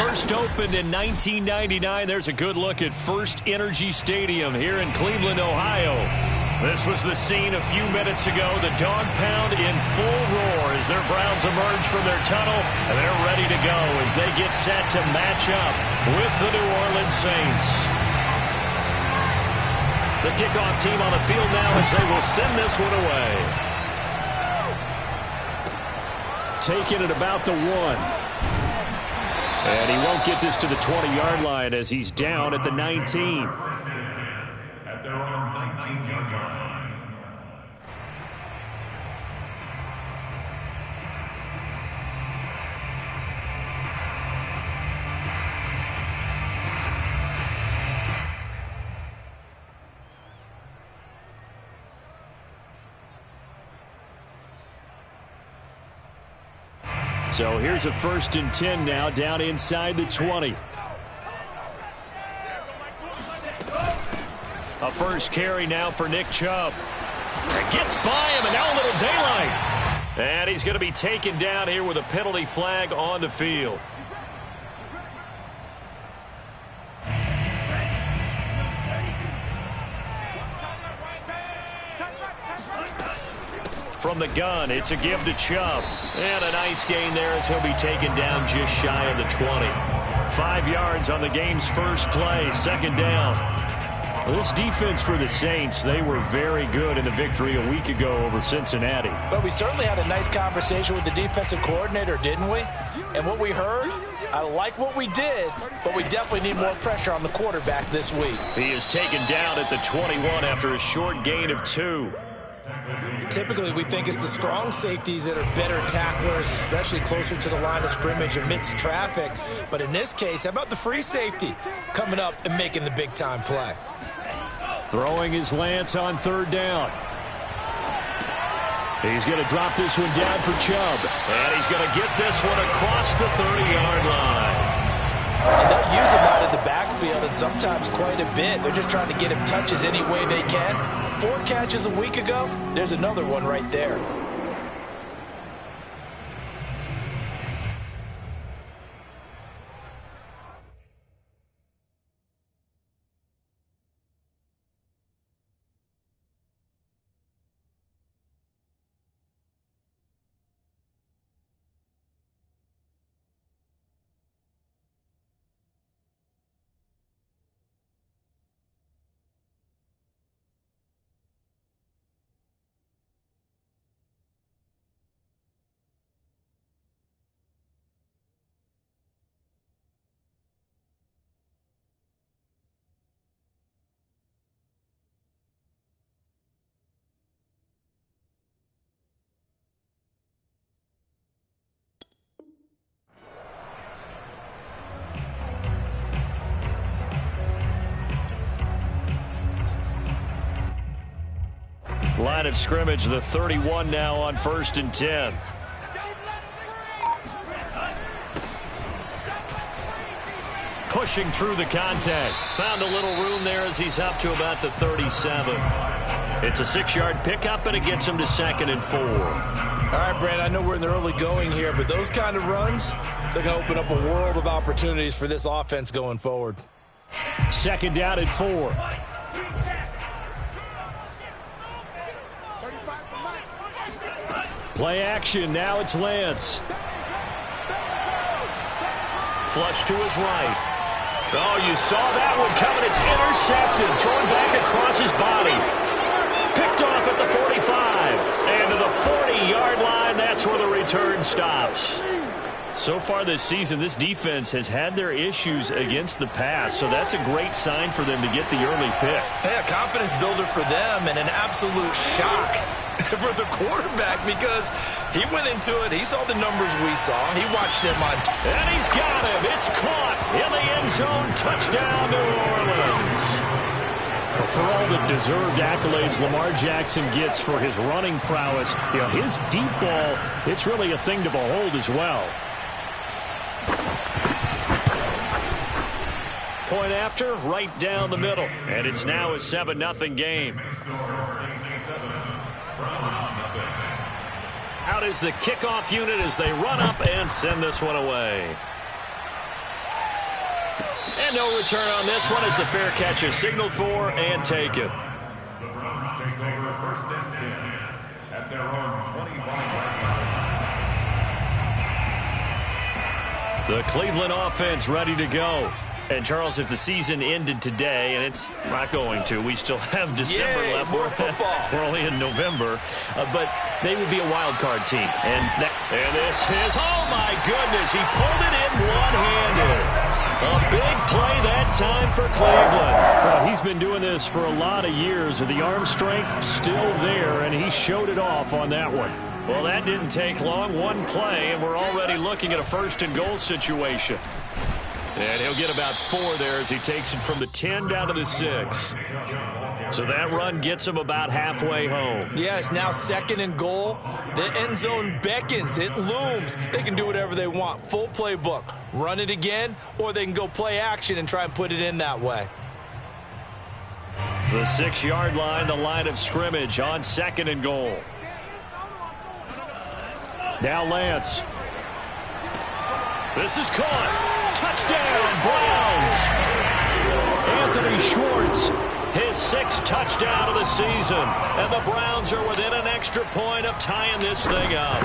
First opened in 1999. There's a good look at First Energy Stadium here in Cleveland, Ohio. This was the scene a few minutes ago. The dog pound in full roar as their Browns emerge from their tunnel, and they're ready to go as they get set to match up with the New Orleans Saints. The kickoff team on the field now as they will send this one away. Taking it about the 1. And he won't get this to the 20-yard line as he's down at the 19. At their own 19-yard line. So here's a 1st and 10 now, down inside the 20. A first carry now for Nick Chubb. It gets by him, and now a little daylight. And he's going to be taken down here with a penalty flag on the field. From the gun, it's a give to Chubb. And a nice gain there as he'll be taken down just shy of the 20. 5 yards on the game's first play, 2nd down. This defense for the Saints, they were very good in the victory a week ago over Cincinnati. But we certainly had a nice conversation with the defensive coordinator, didn't we? And what we heard, I like what we did, but we definitely need more pressure on the quarterback this week. He is taken down at the 21 after a short gain of 2. Typically, we think it's the strong safeties that are better tacklers, especially closer to the line of scrimmage amidst traffic. But in this case, how about the free safety coming up and making the big-time play? Throwing his Lance on 3rd down. He's going to drop this one down for Chubb. And he's going to get this one across the 30-yard line. And they'll use him out of the backfield, and sometimes quite a bit. They're just trying to get him touches any way they can. 4 catches a week ago, there's another one right there. Line of scrimmage, the 31 now on 1st and 10. Pushing through the contact. Found a little room there as he's up to about the 37. It's a 6-yard pickup, and it gets him to 2nd and 4. All right, Brand, I know we're in the early going here, but those kind of runs, they're going to open up a world of opportunities for this offense going forward. 2nd down at 4. Play action. Now it's Lance. Flush to his right. Oh, you saw that one coming. It's intercepted. Thrown back across his body. Picked off at the 45. And to the 40-yard line, that's where the return stops. So far this season, this defense has had their issues against the pass, so that's a great sign for them to get the early pick. Yeah, confidence builder for them and an absolute shock for the quarterback because he went into it. He saw the numbers we saw. He watched him on. And he's got him. It's caught in the end zone. Touchdown, New Orleans. For all the deserved accolades Lamar Jackson gets for his running prowess, you know, his deep ball, it's really a thing to behold as well. Point after, right down the middle. And it's now a 7-0 game. Out is the kickoff unit as they run up and send this one away. And no return on this one as the fair catch is signaled for and taken. The Browns take over first and 10 at their own 25-yard line. The Cleveland offense ready to go. And, Charles, if the season ended today, and it's not going to, we still have December left. More football. We're only in November. But they would be a wild card team. And this is, oh, my goodness, he pulled it in one-handed. A big play that time for Cleveland. Well, he's been doing this for a lot of years. The arm strength still there, and he showed it off on that one. Well, that didn't take long. One play, and we're already looking at a first-and-goal situation. And he'll get about 4 there as he takes it from the 10 down to the 6. So that run gets him about halfway home. Yeah, it's now 2nd and goal. The end zone beckons. It looms. They can do whatever they want. Full playbook. Run it again, or they can go play action and try and put it in that way. The 6-yard line, the line of scrimmage on 2nd and goal. Now Lance. This is caught. Touchdown, Browns. Anthony Schwartz, his 6th touchdown of the season. And the Browns are within an extra point of tying this thing up.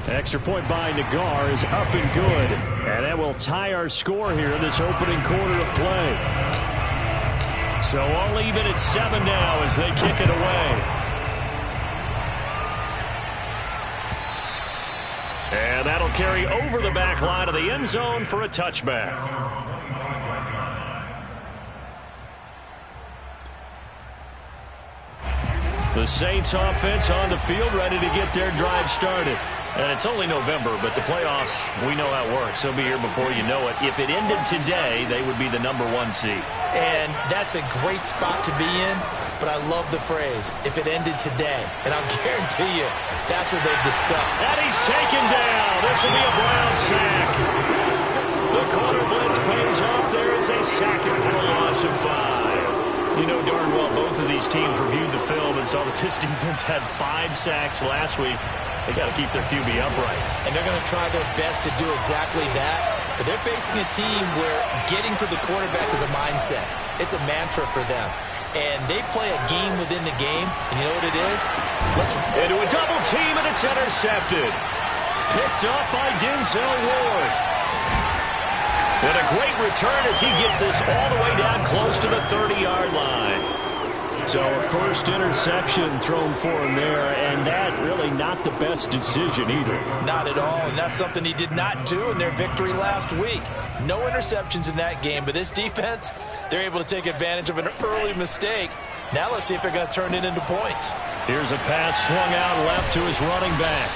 Extra point by Nagar is up and good. And that will tie our score here in this opening quarter of play. So all even at 7 now as they kick it away. And that'll carry over the back line of the end zone for a touchback. The Saints offense on the field ready to get their drive started. And it's only November, but the playoffs, we know how it works. They'll be here before you know it. If it ended today, they would be the #1 seed. And that's a great spot to be in, but I love the phrase, if it ended today. And I'll guarantee you, that's what they've discussed. And he's taken down. This will be a Brown sack. The corner blitz pays off. There is a sack for a loss of 5. You know darn well both of these teams reviewed the film and saw that this defense had 5 sacks last week. They got to keep their QB upright. And they're going to try their best to do exactly that. But they're facing a team where getting to the quarterback is a mindset. It's a mantra for them. And they play a game within the game. And you know what it is? Into a double team, and it's intercepted. Picked off by Denzel Ward. And a great return as he gets this all the way down close to the 30-yard line. So a first interception thrown for him there, and that really not the best decision either. Not at all, and that's something he did not do in their victory last week. No interceptions in that game, but this defense, they're able to take advantage of an early mistake. Now let's see if they're going to turn it into points. Here's a pass swung out left to his running back.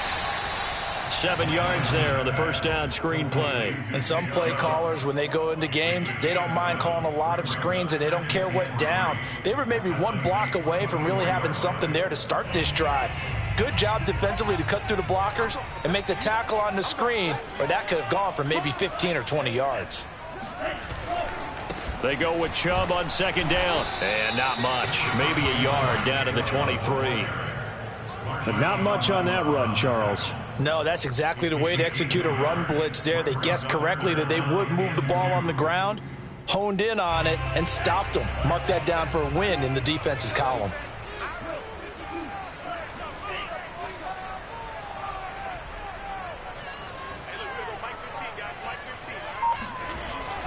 7 yards there on the first down screen play. And some play callers, when they go into games, they don't mind calling a lot of screens, and they don't care what down. They were maybe 1 block away from really having something there to start this drive. Good job defensively to cut through the blockers and make the tackle on the screen, or that could have gone for maybe 15 or 20 yards. They go with Chubb on 2nd down. And not much. Maybe a yard down to the 23. But not much on that run, Charles. No, that's exactly the way to execute a run blitz there. They guessed correctly that they would move the ball on the ground, honed in on it, and stopped them. Mark that down for a win in the defense's column.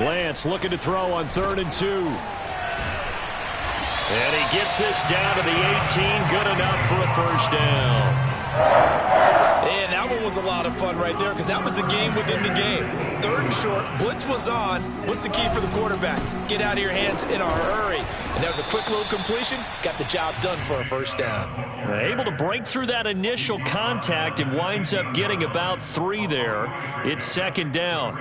Lance looking to throw on 3rd and 2. And he gets this down to the 18. Good enough for a first down. And that one was a lot of fun right there because that was the game within the game. 3rd and short, blitz was on. What's the key for the quarterback? Get out of your hands in a hurry. And that was a quick little completion. Got the job done for a first down. Able to break through that initial contact and winds up getting about 3 there. It's 2nd down.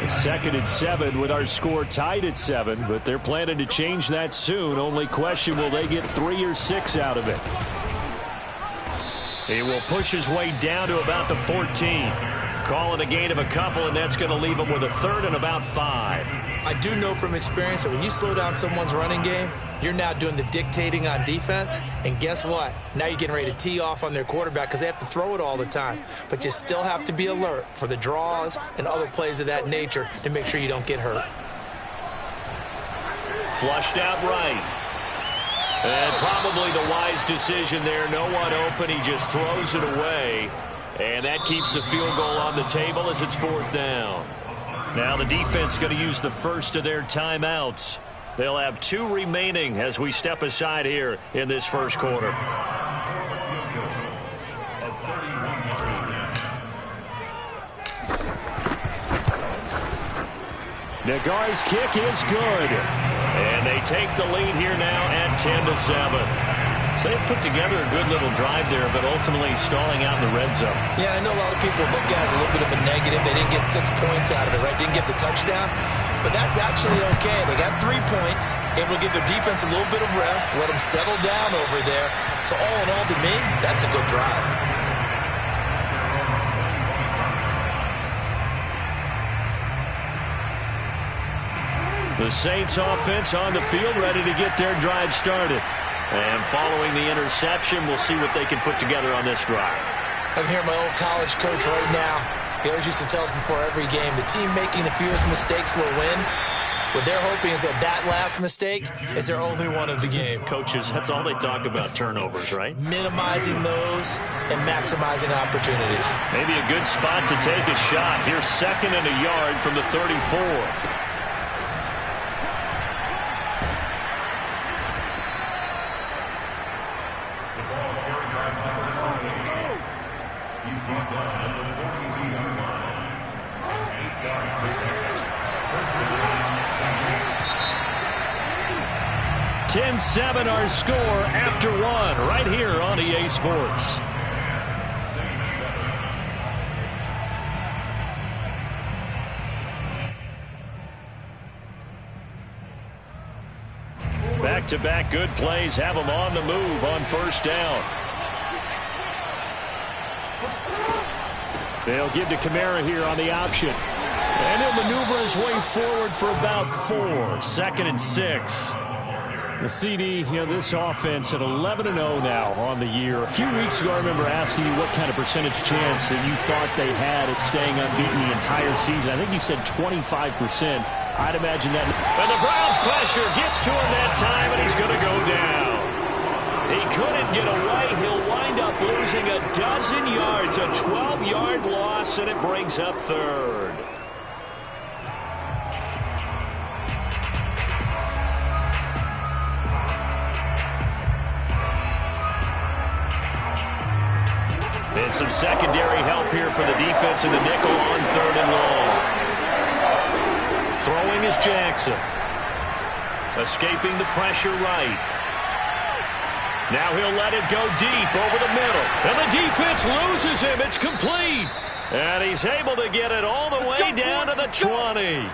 2nd and 7 with our score tied at 7, but they're planning to change that soon. Only question, will they get 3 or 6 out of it? He will push his way down to about the 14. Call it a gain of a couple, and that's going to leave him with a 3rd and about 5. I do know from experience that when you slow down someone's running game, you're now doing the dictating on defense. And guess what? Now you're getting ready to tee off on their quarterback because they have to throw it all the time. But you still have to be alert for the draws and other plays of that nature to make sure you don't get hurt. Flushed out right. And probably the wise decision there. No one open. He just throws it away. And that keeps the field goal on the table as it's 4th down. Now the defense going to use the first of their timeouts. They'll have 2 remaining as we step aside here in this first quarter. Nagar's kick is good. And they take the lead here now at 10-7. So they put together a good little drive there, but ultimately stalling out in the red zone. Yeah, I know a lot of people look at it as a little bit of a negative. They didn't get 6 points out of it, right? Didn't get the touchdown. But that's actually okay. They got 3 points, able to give their defense a little bit of rest, let them settle down over there. So all in all, to me, that's a good drive. The Saints offense on the field, ready to get their drive started. And following the interception, we'll see what they can put together on this drive. I can hear my old college coach right now. He always used to tell us before every game, the team making the fewest mistakes will win. What they're hoping is that last mistake is their only one of the game. Coaches, that's all they talk about, turnovers, right? Minimizing those and maximizing opportunities. Maybe a good spot to take a shot. Here's 2nd and a yard from the 34. $10-7 our score after 1 right here on EA Sports. Back-to-back good plays have them on the move on 1st down. They'll give to Kamara here on the option. And he'll maneuver his way forward for about 4. 2nd and 6. The CD, this offense at 11-0 now on the year. A few weeks ago, I remember asking you what kind of percentage chance that you thought they had at staying unbeaten the entire season. I think you said 25%. I'd imagine that. And the Browns pressure gets to him that time, and he's going to go down. He couldn't get away. He'll wind up losing a dozen yards, a 12-yard loss, and it brings up 3rd. And some secondary help here for the defense in the nickel on 3rd and long. Throwing is Jackson. Escaping the pressure right. Now he'll let it go deep over the middle. And the defense loses him. It's complete. And he's able to get it all the way down to the 20.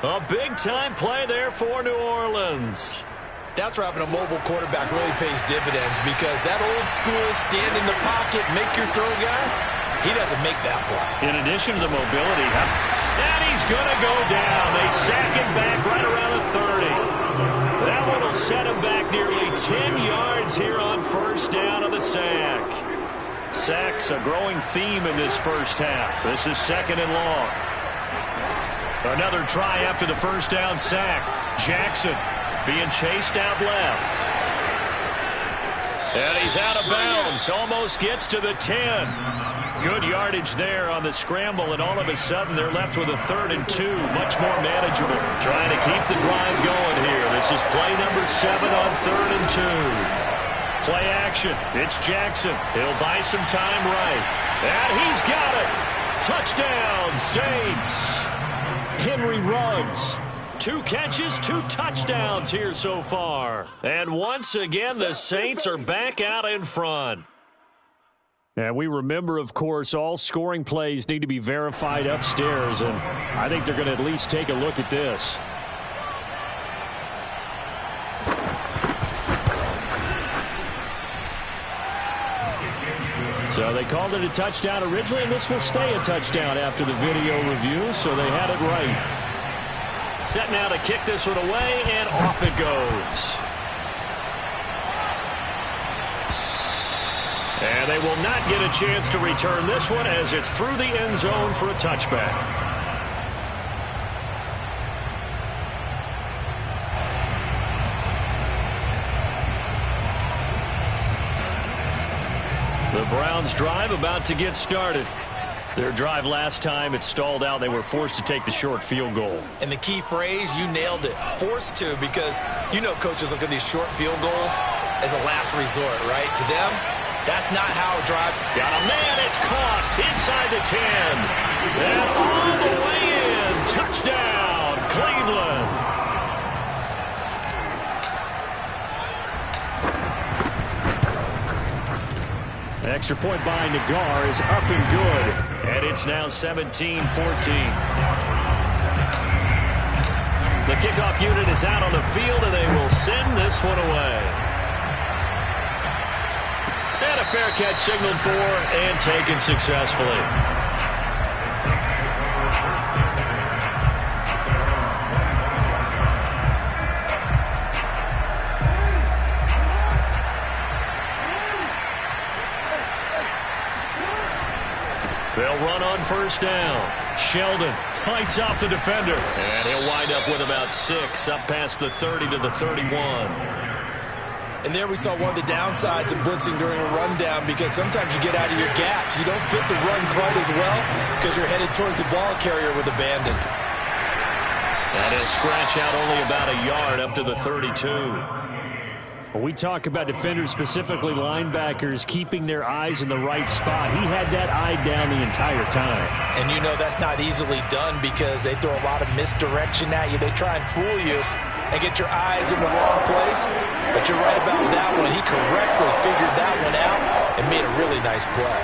A big-time play there for New Orleans. That's where having a mobile quarterback really pays dividends, because that old school stand in the pocket, make your throw guy, he doesn't make that play. In addition to the mobility, and he's going to go down. They sack him back right around the 30. That one will set him back nearly 10 yards here on 1st down of the sack. Sacks a growing theme in this first half. This is 2nd and long. Another try after the 1st down sack. Jackson being chased out left. And he's out of bounds. Almost gets to the 10. Good yardage there on the scramble, and all of a sudden they're left with a 3rd and 2. Much more manageable. Trying to keep the drive going here. This is play number 7 on 3rd and 2. Play action. It's Jackson. He'll buy some time right. And he's got it. Touchdown, Saints. Henry Ruggs. 2 catches, 2 touchdowns here so far. And once again, the Saints are back out in front. And we remember, of course, all scoring plays need to be verified upstairs, and I think they're going to at least take a look at this. So they called it a touchdown originally, and this will stay a touchdown after the video review, so they had it right. Set now to kick this one away, and off it goes. And they will not get a chance to return this one as it's through the end zone for a touchback. The Browns' drive about to get started. Their drive last time, it stalled out. They were forced to take the short field goal. And the key phrase, you nailed it, forced to, because you know coaches look at these short field goals as a last resort, right? To them, that's not how a drive. Got a man, it's caught inside the 10. And all the way in. Touchdown, Cleveland. Extra point by Nagar is up and good. And it's now 17-14. The kickoff unit is out on the field, and they will send this one away. And a fair catch signaled for and taken successfully. They'll run on first down. Sheldon fights off the defender. And he'll wind up with about 6 up past the 30 to the 31. And there we saw one of the downsides of blitzing during a rundown, because sometimes you get out of your gaps. You don't fit the run quite as well because you're headed towards the ball carrier with abandon. And he'll scratch out only about a yard up to the 32. When we talk about defenders, specifically linebackers, keeping their eyes in the right spot, he had that eye down the entire time. And you know that's not easily done because they throw a lot of misdirection at you. They try and fool you and get your eyes in the wrong place. But you're right about that one. He correctly figured that one out and made a really nice play.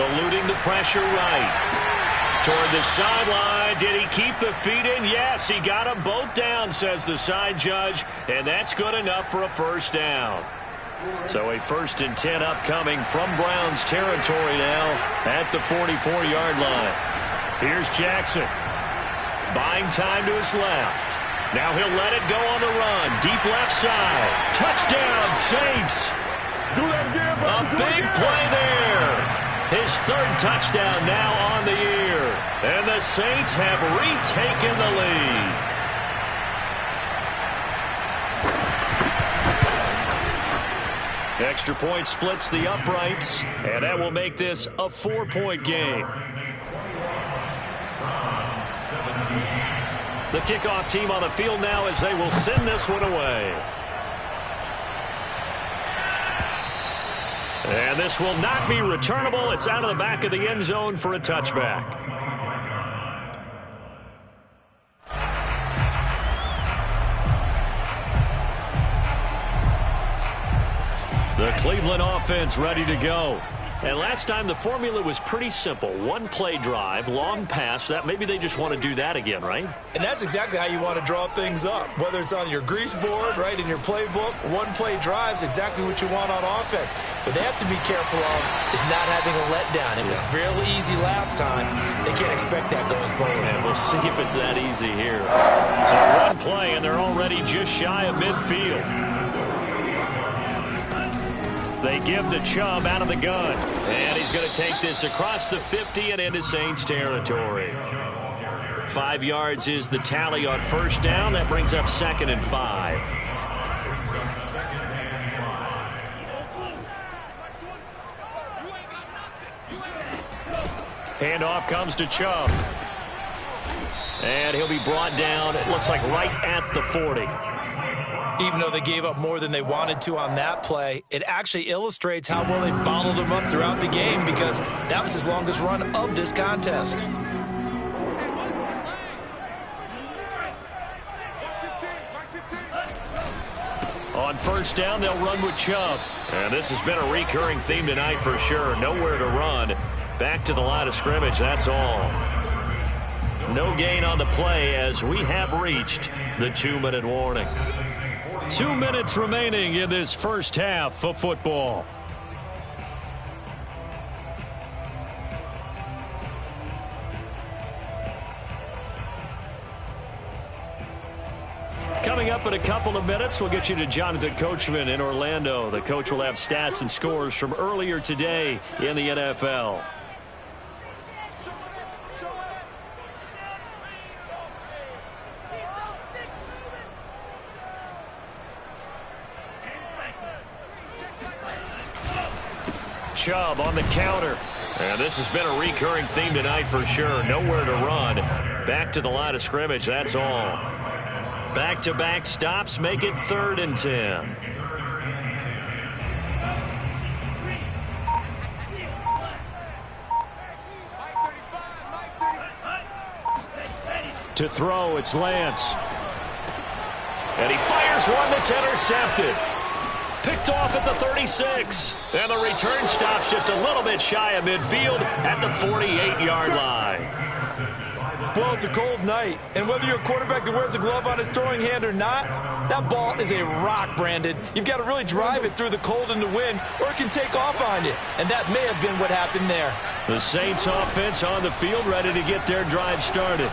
Eluding the pressure right. Toward the sideline. Did he keep the feet in? Yes, he got them both down, says the side judge. And that's good enough for a first down. So a 1st and 10 upcoming from Browns territory now at the 44-yard line. Here's Jackson. Buying time to his left. Now he'll let it go on the run. Deep left side. Touchdown, Saints. A big play there. His 3rd touchdown now on the year. And the Saints have retaken the lead. Extra point splits the uprights. And that will make this a 4-point game. The kickoff team on the field now as they will send this one away. And this will not be returnable. It's out of the back of the end zone for a touchback. The Cleveland offense ready to go. And last time the formula was pretty simple. 1-play drive, long pass. That maybe they just want to do that again, right? And that's exactly how you want to draw things up. Whether it's on your grease board, right, in your playbook, 1-play drive's exactly what you want on offense. But they have to be careful of is not having a letdown. It was fairly easy last time. They can't expect that going forward. And we'll see if it's that easy here. So 1 play, and they're already just shy of midfield. They give the Chubb out of the gun. And he's going to take this across the 50 and into Saints territory. 5 yards is the tally on first down. That brings up 2nd and 5. Handoff comes to Chubb. And he'll be brought down, it looks like right at the 40. Even though they gave up more than they wanted to on that play, it actually illustrates how well they bottled him up throughout the game, because that was his longest run of this contest. On first down, they'll run with Chubb. And this has been a recurring theme tonight for sure. Nowhere to run. Back to the line of scrimmage, that's all. No gain on the play as we have reached the 2-minute warning. 2 minutes remaining in this first half of football. Coming up in a couple of minutes, we'll get you to Jonathan Coachman in Orlando. The coach will have stats and scores from earlier today in the NFL. Chubb on the counter. And this has been a recurring theme tonight for sure. Nowhere to run. Back to the line of scrimmage, that's all. Back-to-back stops make it 3rd and 10. To throw, it's Lance. And he fires one that's intercepted. Picked off at the 36. And the return stops just a little bit shy of midfield at the 48-yard line. Well, it's a cold night, and whether you're a quarterback that wears a glove on his throwing hand or not, that ball is a rock, Brandon. You've got to really drive it through the cold and the wind, or it can take off on you, and that may have been what happened there. The Saints offense on the field, ready to get their drive started.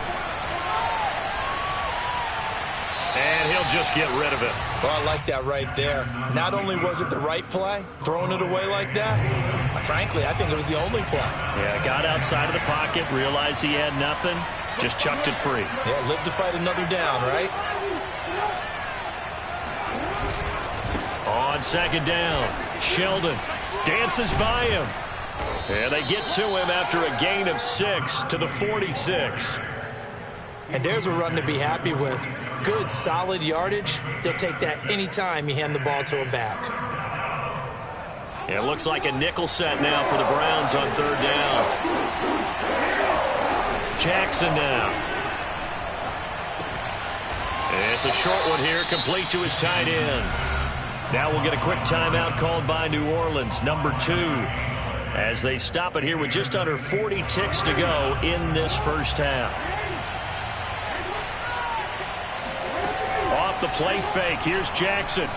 And he'll just get rid of it. Well, I like that right there. Not only was it the right play, throwing it away like that, frankly, I think it was the only play. Yeah, got outside of the pocket, realized he had nothing, just chucked it free. Yeah, live to fight another down, right? On 2nd down, Sheldon dances by him. And they get to him after a gain of 6 to the 46. And there's a run to be happy with. Good, solid yardage. They'll take that anytime you hand the ball to a back. It looks like a nickel set now for the Browns on 3rd down. Jackson now. It's a short one here, complete to his tight end. Now we'll get a quick timeout called by New Orleans, number 2, as they stop it here with just under 40 ticks to go in this first half. Off the play fake, here's Jackson.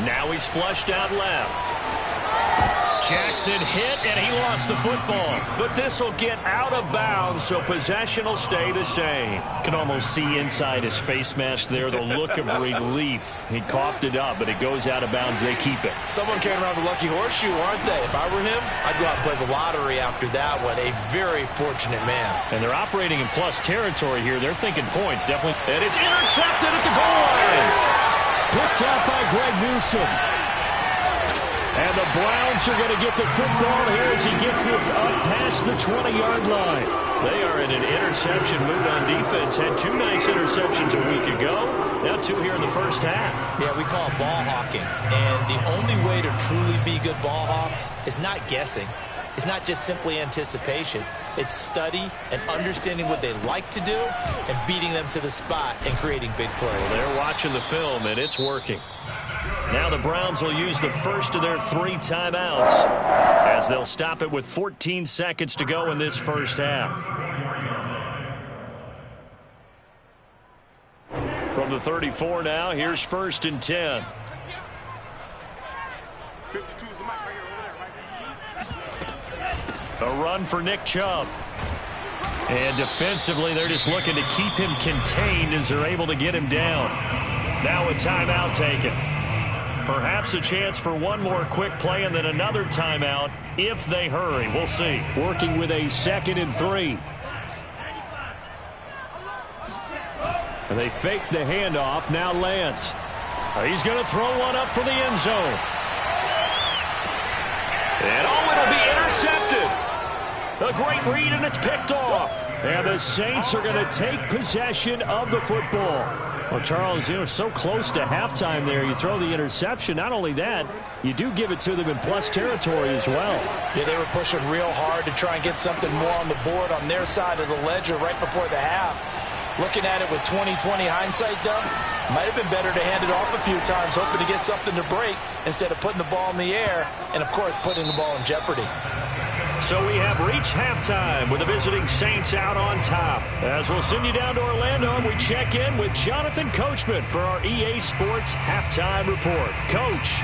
Now he's flushed out left. Jackson hit, and he lost the football. But this will get out of bounds, so possession will stay the same. Can almost see inside his face mask there, the look of relief. He coughed it up, but it goes out of bounds. They keep it. Someone came around the lucky horseshoe, aren't they? If I were him, I'd go out and play the lottery after that one. A very fortunate man. And they're operating in plus territory here. They're thinking points, definitely. And it's intercepted at the goal line. Picked out by Greg Newsome. And the Browns are going to get the football here as he gets this up past the 20-yard line. They are in an interception mood on defense. Had 2 nice interceptions a week ago. Now 2 here in the first half. Yeah, we call it ball hawking. And the only way to truly be good ball hawks is not guessing. It's not just simply anticipation. It's study and understanding what they like to do and beating them to the spot and creating big plays. Well, they're watching the film, and it's working. Now the Browns will use the first of their 3 timeouts as they'll stop it with 14 seconds to go in this first half. From the 34 now, here's 1st and 10. A run for Nick Chubb. And defensively, they're just looking to keep him contained as they're able to get him down. Now a timeout taken. Perhaps a chance for one more quick play and then another timeout if they hurry. We'll see. Working with a 2nd and 3. And they fake the handoff. Now Lance. He's going to throw one up for the end zone. And it'll be intercepted. A great read, and it's picked off. And the Saints are going to take possession of the football. Well, Charles, you know, so close to halftime there. You throw the interception. Not only that, you do give it to them in plus territory as well. Yeah, they were pushing real hard to try and get something more on the board on their side of the ledger right before the half. Looking at it with 20/20 hindsight, though, might have been better to hand it off a few times, hoping to get something to break instead of putting the ball in the air and, of course, putting the ball in jeopardy. So we have reached halftime with the visiting Saints out on top. As we'll send you down to Orlando, and we check in with Jonathan Coachman for our EA Sports Halftime Report. Coach.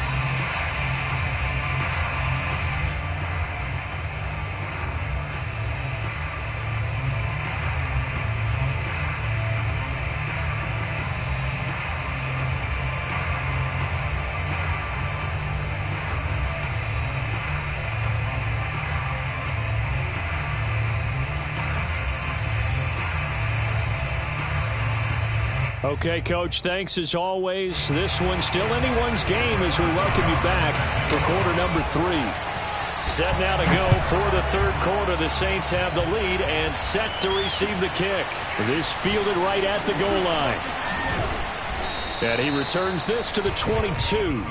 Okay, Coach, thanks as always. This one's still anyone's game as we welcome you back for quarter number 3. Set now to go for the third quarter. The Saints have the lead and set to receive the kick. This fielded right at the goal line. And he returns this to the 22.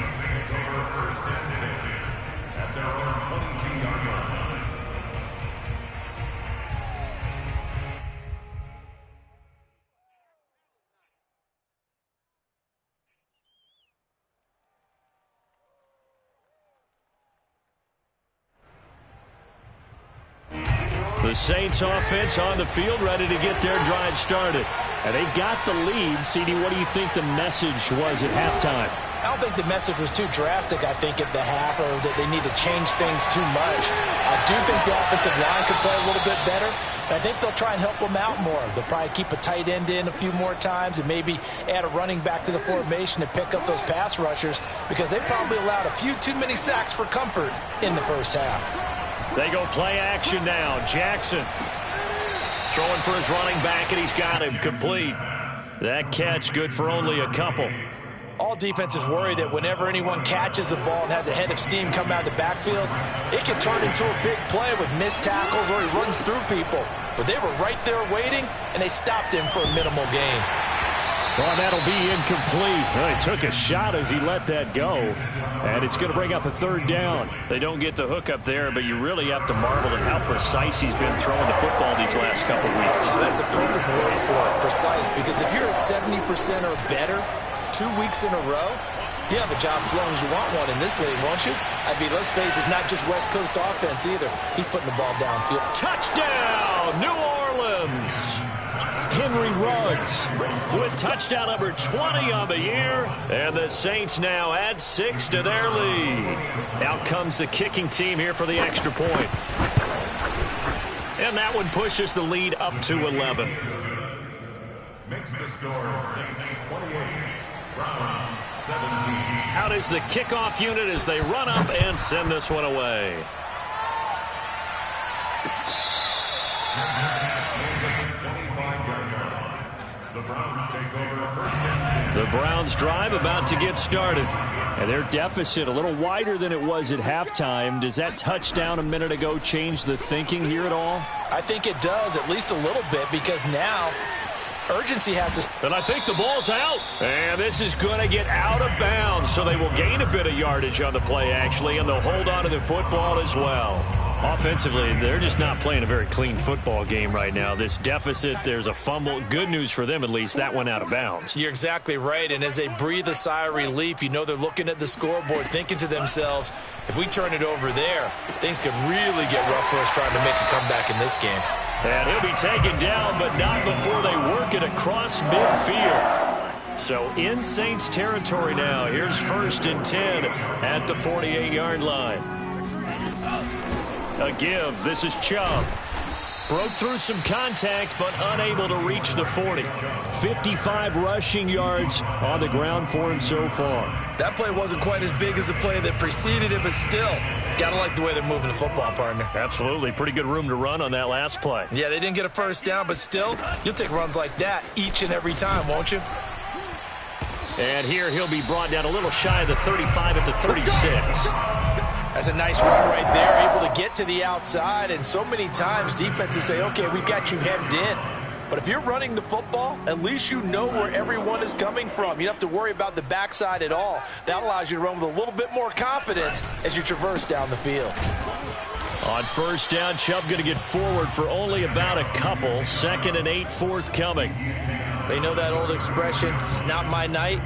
The Saints offense on the field, ready to get their drive started. And they've got the lead. CD, what do you think the message was at halftime? I don't think the message was too drastic, I think, at the half, or that they need to change things too much. I do think the offensive line could play a little bit better. I think they'll try and help them out more. They'll probably keep a tight end in a few more times and maybe add a running back to the formation to pick up those pass rushers, because they probably allowed a few too many sacks for comfort in the first half. They go play action now. Jackson throwing for his running back, and he's got him complete. That catch good for only a couple. All defenses worry that whenever anyone catches the ball and has a head of steam coming out of the backfield, it can turn into a big play with missed tackles or he runs through people. But they were right there waiting, and they stopped him for a minimal gain. Well, that'll be incomplete. Well, he took a shot as he let that go, and it's going to bring up a third down. They don't get the hook up there, but you really have to marvel at how precise he's been throwing the football these last couple weeks. Oh, that's a perfect word for it, precise, because if you're at 70% or better 2 weeks in a row, you have a job as long as you want one in this league, won't you? I mean, let's face it, it's not just West Coast offense either. He's putting the ball downfield. Touchdown, New Orleans! Henry Ruggs with touchdown number 20 on the year. And the Saints now add 6 to their lead. Out comes the kicking team here for the extra point. And that one pushes the lead up to 11. Makes the score Saints 28, Browns 17. Out is the kickoff unit as they run up and send this one away. The Browns drive about to get started. And their deficit a little wider than it was at halftime. Does that touchdown a minute ago change the thinking here at all? I think it does, at least a little bit, because now urgency has to... And I think the ball's out. And this is going to get out of bounds, so they will gain a bit of yardage on the play, actually, and they'll hold on to the football as well. Offensively, they're just not playing a very clean football game right now. This deficit, there's a fumble. Good news for them, at least. That went out of bounds. You're exactly right, and as they breathe a sigh of relief, you know they're looking at the scoreboard thinking to themselves, if we turn it over there, things could really get rough for us trying to make a comeback in this game. And he'll be taken down, but not before they work it across midfield. So in Saints territory now. Here's 1st and 10 at the 48-yard line. A give. This is Chubb. Broke through some contact, but unable to reach the 40. 55 rushing yards on the ground for him so far. That play wasn't quite as big as the play that preceded it, but still, gotta like the way they're moving the football, partner. Absolutely. Pretty good room to run on that last play. Yeah, they didn't get a first down, but still, you'll take runs like that each and every time, won't you? And here he'll be brought down a little shy of the 35 at the 36. That's a nice run right there, able to get to the outside, and so many times defenses say, okay, we've got you hemmed in. But if you're running the football, at least you know where everyone is coming from. You don't have to worry about the backside at all. That allows you to run with a little bit more confidence as you traverse down the field. On 1st down, Chubb going to get forward for only about a couple. 2nd and 8 forthcoming. They know that old expression, it's not my night.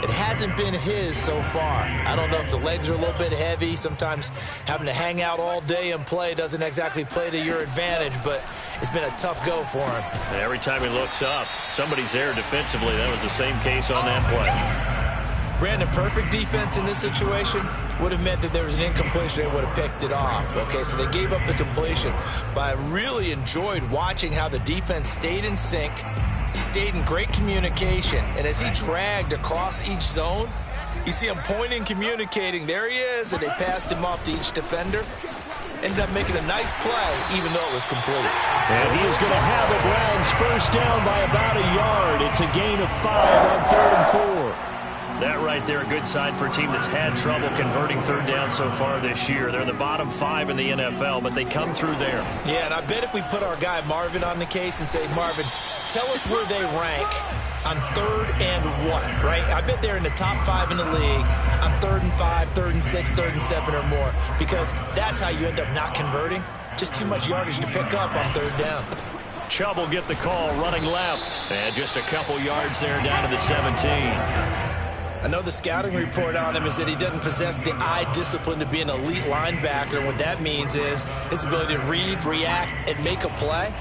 It hasn't been his so far. I don't know if the legs are a little bit heavy. Sometimes having to hang out all day and play doesn't exactly play to your advantage, but it's been a tough go for him. And every time he looks up, somebody's there defensively. That was the same case on that play. Brandon, perfect defense in this situation would have meant that there was an incompletion. They would have picked it off. Okay, so they gave up the completion. But I really enjoyed watching how the defense stayed in sync, stayed in great communication, and as he dragged across each zone, you see him pointing, communicating, there he is, and they passed him off to each defender. ended up making a nice play, even though it was complete. And he is going to have the Browns first down by about a yard. It's a gain of 5 on 3rd and 4. That right there, a good sign for a team that's had trouble converting third down so far this year. They're the bottom 5 in the NFL, but they come through there. Yeah, and I bet if we put our guy Marvin on the case and say, Marvin, tell us where they rank on 3rd and 1, right? I bet they're in the top 5 in the league on 3rd and 5, 3rd and 6, 3rd and 7 or more, because that's how you end up not converting. Just too much yardage to pick up on 3rd down. Chubb will get the call running left. And just a couple yards there down to the 17. I know the scouting report on him is that he doesn't possess the eye discipline to be an elite linebacker. And what that means is his ability to read, react, and make a play.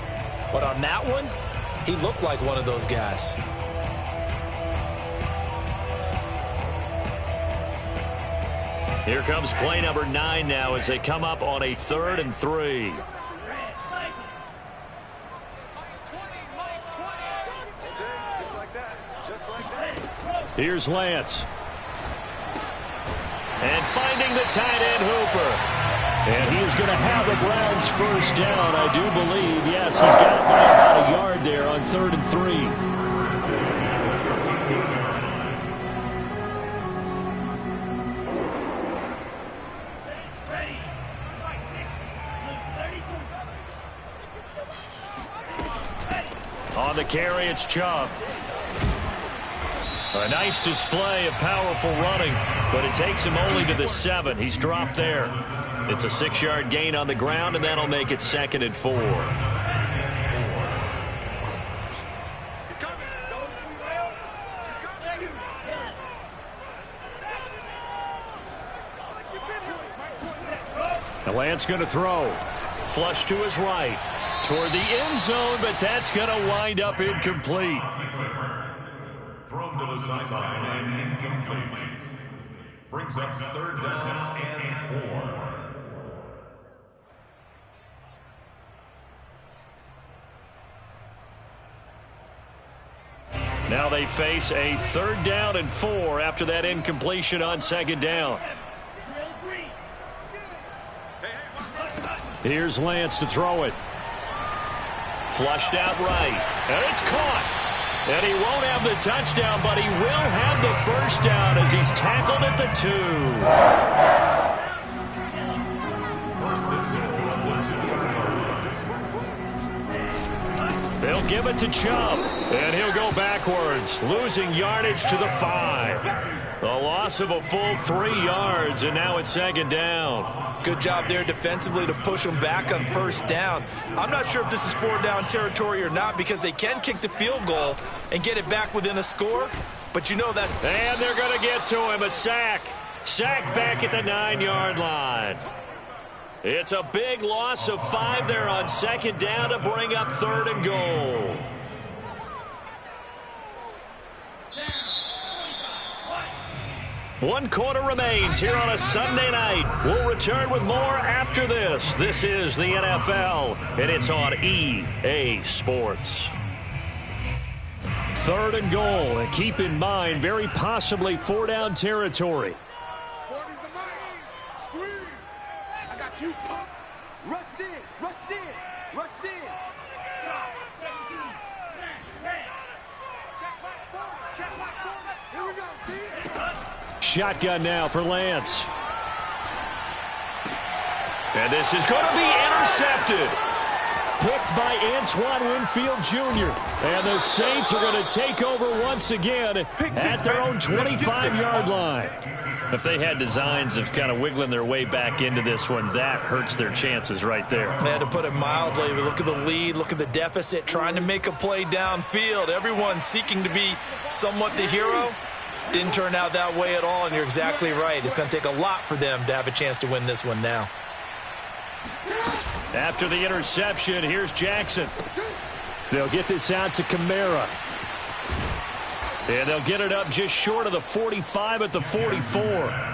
But on that one, he looked like one of those guys. Here comes play number 9 now as they come up on a 3rd and 3. Here's Lance. And finding the tight end Hooper. And he is going to have the Browns first down, I do believe. Yes, he's got it by about a yard there on 3rd and 3. On the carry, it's Chubb. A nice display of powerful running, but it takes him only to the 7. He's dropped there. It's a 6-yard gain on the ground, and that'll make it 2nd and 4. And Lance going to throw. Flush to his right. Toward the end zone, but that's going to wind up incomplete. Thrown to the sideline and incomplete. Brings up 3rd down and 4. Now they face a 3rd down and 4 after that incompletion on 2nd down. Here's Lance to throw it. Flushed out right. And it's caught. And he won't have the touchdown, but he will have the first down as he's tackled at the 2. They'll give it to Chubb. And he'll go backwards, losing yardage to the 5. A loss of a full 3 yards, and now it's 2nd down. Good job there defensively to push them back on 1st down. I'm not sure if this is 4th down territory or not because they can kick the field goal and get it back within a score. But you know that. And they're going to get to him. A sack. Sack back at the 9-yard line. It's a big loss of 5 there on 2nd down to bring up 3rd and goal. One quarter remains here on a Sunday night. We'll return with more after this. This is the NFL, and it's on EA Sports. 3rd and goal, and keep in mind, very possibly 4-down territory. 40's the money. Squeeze. I got you, punk. Rush in, rush in, rush in. Here we go, team. Shotgun now for Lance. And this is going to be intercepted. Picked by Antoine Winfield Jr. And the Saints are going to take over once again at their own 25-yard line. If they had designs of kind of wiggling their way back into this one, that hurts their chances right there. They had to put it mildly. Look at the lead, look at the deficit, trying to make a play downfield. Everyone seeking to be somewhat the hero. Didn't turn out that way at all, and you're exactly right. It's going to take a lot for them to have a chance to win this one now. After the interception, here's Jackson. They'll get this out to Kamara. And they'll get it up just short of the 45 at the 44.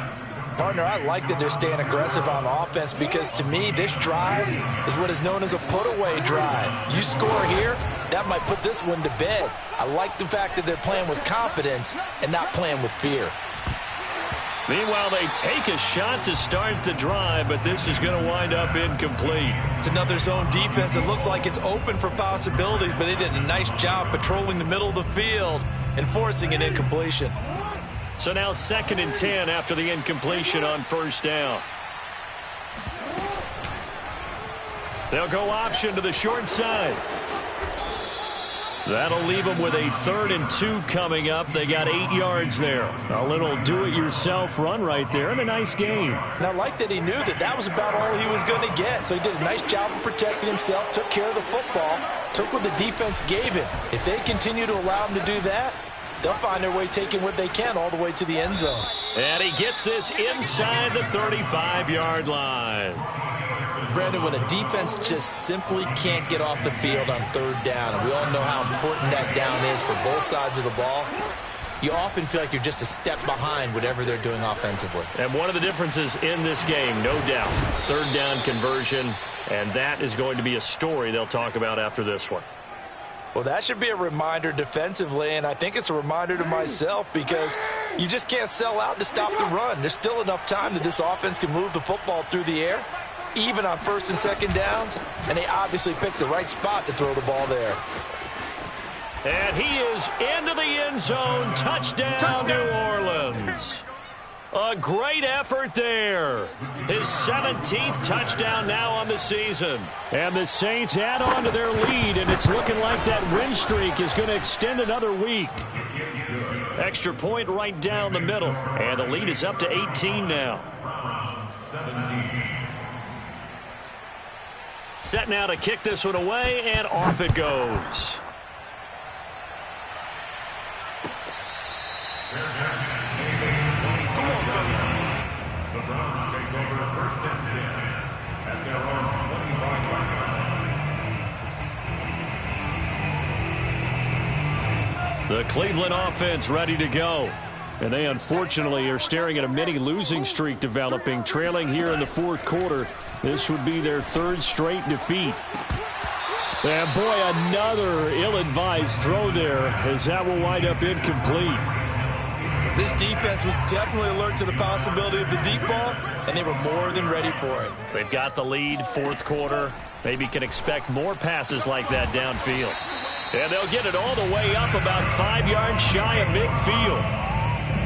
Partner, I like that they're staying aggressive on offense because, to me, this drive is what is known as a put-away drive. You score here, that might put this one to bed. I like the fact that they're playing with confidence and not playing with fear. Meanwhile, they take a shot to start the drive, but this is going to wind up incomplete. It's another zone defense. It looks like it's open for possibilities, but they did a nice job patrolling the middle of the field and forcing an incompletion. So now 2nd and 10 after the incompletion on first down. They'll go option to the short side. That'll leave them with a 3rd and 2 coming up. They got 8 yards there. A little do-it-yourself run right there and a nice game. And I like that he knew that was about all he was going to get. So he did a nice job of protecting himself, took care of the football, took what the defense gave him. If they continue to allow him to do that, they'll find their way taking what they can all the way to the end zone. And he gets this inside the 35-yard line. Brandon, when a defense just simply can't get off the field on 3rd down, and we all know how important that down is for both sides of the ball, you often feel like you're just a step behind whatever they're doing offensively. And one of the differences in this game, no doubt, 3rd down conversion, and that is going to be a story they'll talk about after this one. Well, that should be a reminder defensively, and I think it's a reminder to myself because you just can't sell out to stop the run. There's still enough time that this offense can move the football through the air, even on 1st and 2nd downs, and they obviously picked the right spot to throw the ball there. And he is into the end zone. Touchdown, New Orleans. A great effort there. His 17th touchdown now on the season. And the Saints add on to their lead, and it's looking like that win streak is going to extend another week. Extra point right down the middle, and the lead is up to 18 now. 17. Set now to kick this one away, and off it goes. The Browns take over 1st and 10 at their own 25-yard line. The Cleveland offense ready to go. And they unfortunately are staring at a mini losing streak developing, trailing here in the 4th quarter. This would be their 3rd straight defeat. And boy, another ill-advised throw there as that will wind up incomplete. This defense was definitely alert to the possibility of the deep ball, and they were more than ready for it. They've got the lead, 4th quarter. Maybe can expect more passes like that downfield. And they'll get it all the way up about 5 yards shy of midfield.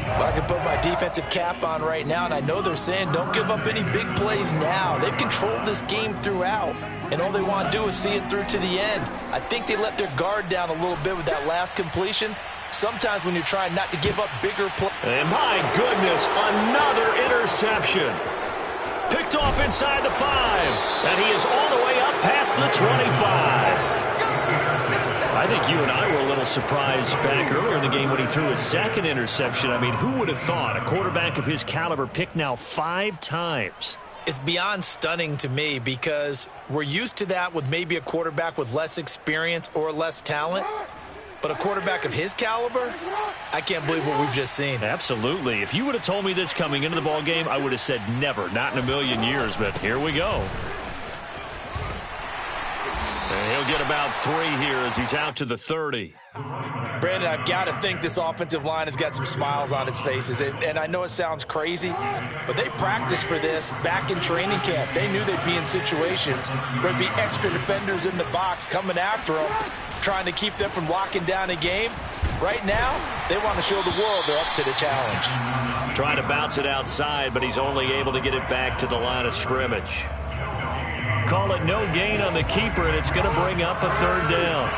Well, I can put my defensive cap on right now, and I know they're saying don't give up any big plays now. They've controlled this game throughout, and all they want to do is see it through to the end. I think they let their guard down a little bit with that last completion. Sometimes when you're trying not to give up bigger plays. And my goodness, another interception. Picked off inside the 5, and he is all the way up past the 25. I think you and I were a little surprised back earlier in the game when he threw his 2nd interception. I mean, who would have thought a quarterback of his caliber picked now 5 times? It's beyond stunning to me because we're used to that with maybe a quarterback with less experience or less talent. But a quarterback of his caliber, I can't believe what we've just seen. Absolutely. If you would have told me this coming into the ball game, I would have said never, not in a million years. But here we go. And he'll get about 3 here as he's out to the 30. Brandon, I've got to think this offensive line has got some smiles on its faces. And I know it sounds crazy, but they practiced for this back in training camp. They knew they'd be in situations where there'd be extra defenders in the box coming after them, trying to keep them from locking down a game. Right now, they want to show the world they're up to the challenge. Trying to bounce it outside, but he's only able to get it back to the line of scrimmage. Call it no gain on the keeper, and it's going to bring up a 3rd down.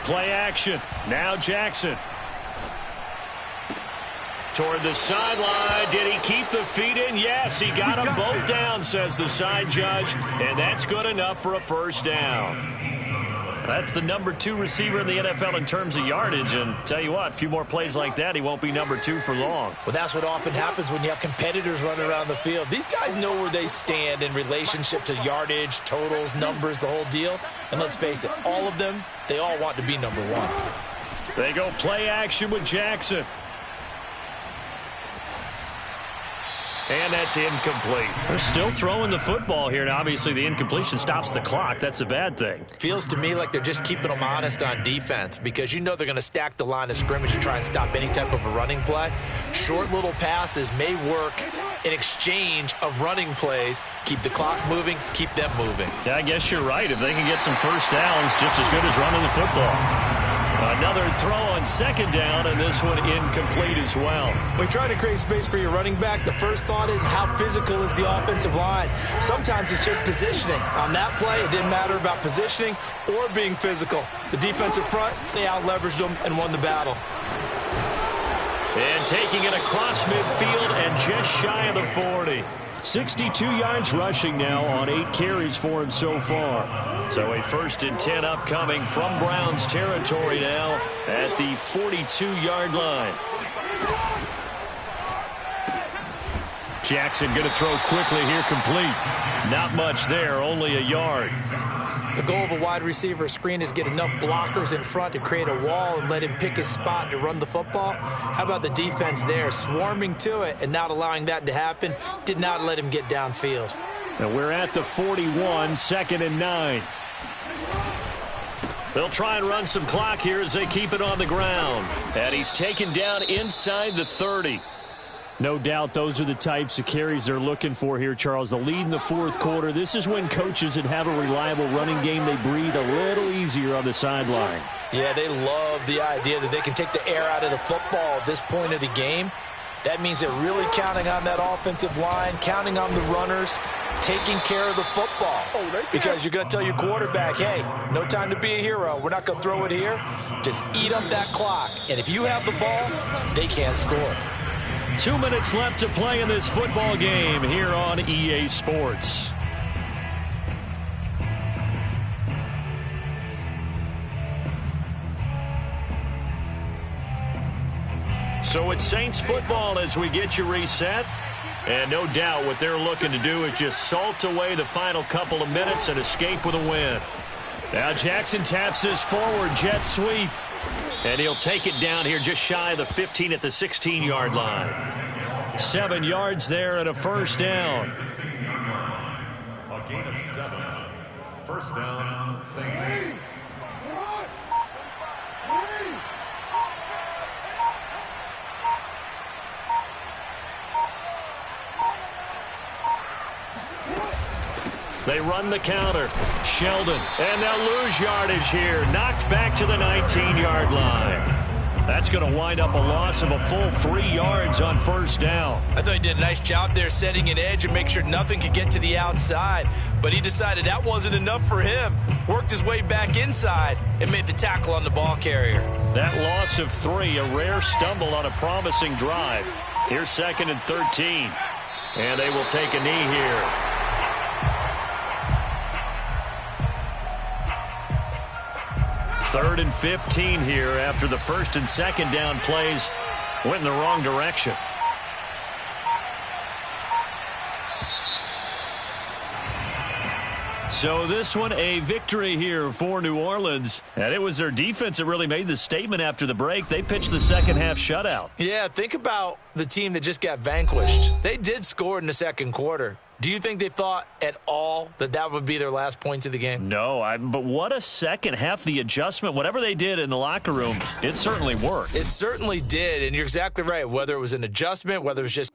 Play action. Now Jackson. Toward the sideline. Did he keep the feet in? Yes, he got them both down, says the side judge. And that's good enough for a 1st down. That's the number 2 receiver in the NFL in terms of yardage. And tell you what, a few more plays like that, he won't be number 2 for long. Well, that's what often happens when you have competitors running around the field. These guys know where they stand in relationship to yardage, totals, numbers, the whole deal. And let's face it, all of them, they all want to be number 1. They go play action with Jackson. And that's incomplete. They're still throwing the football here. Now, obviously, the incompletion stops the clock. That's a bad thing. Feels to me like they're just keeping them honest on defense because you know they're going to stack the line of scrimmage and try and stop any type of a running play. Short little passes may work in exchange of running plays. Keep the clock moving, keep them moving. Yeah, I guess you're right. If they can get some first downs, just as good as running the football. Another throw on second down, and this one incomplete as well. When you try to create space for your running back, the first thought is how physical is the offensive line. Sometimes it's just positioning. On that play, it didn't matter about positioning or being physical. The defensive front, they out-leveraged them and won the battle. And taking it across midfield and just shy of the 40. 62 yards rushing now on 8 carries for him so far. So a 1st and 10 upcoming from Browns territory now at the 42-yard line. Jackson going to throw quickly here, complete. Not much there, only a yard. The goal of a wide receiver screen is get enough blockers in front to create a wall and let him pick his spot to run the football. How about the defense there, swarming to it and not allowing that to happen? Did not let him get downfield. And we're at the 41, 2nd and 9. They'll try and run some clock here as they keep it on the ground. And he's taken down inside the 30. No doubt those are the types of carries they're looking for here, Charles. The lead in the 4th quarter. This is when coaches that have a reliable running game, they breathe a little easier on the sideline. Yeah, they love the idea that they can take the air out of the football at this point of the game. That means they're really counting on that offensive line, counting on the runners, taking care of the football. Because you're going to tell your quarterback, hey, no time to be a hero. We're not going to throw it here. Just eat up that clock. And if you have the ball, they can't score. 2 minutes left to play in this football game here on EA Sports. So it's Saints football as we get you reset. And no doubt what they're looking to do is just salt away the final couple of minutes and escape with a win. Now Jackson taps his forward jet sweep. And he'll take it down here just shy of the 15 at the 16-yard line. 7 yards there and a 1st down. A gain of 7. 1st down, Saints. They run the counter. Sheldon. And they'll lose yardage here. Knocked back to the 19-yard line. That's going to wind up a loss of a full 3 yards on 1st down. I thought he did a nice job there setting an edge and make sure nothing could get to the outside. But he decided that wasn't enough for him. Worked his way back inside and made the tackle on the ball carrier. That loss of 3, a rare stumble on a promising drive. Here's 2nd and 13. And they will take a knee here. Third and 15 here after the 1st and 2nd down plays went in the wrong direction. So this one a victory here for New Orleans. And it was their defense that really made the statement after the break. They pitched the second half shutout. Yeah, think about the team that just got vanquished. They did score in the 2nd quarter. Do you think they thought at all that that would be their last points of the game? No, but what a second half. The adjustment, whatever they did in the locker room, it certainly worked. It certainly did, and you're exactly right. Whether it was an adjustment, whether it was just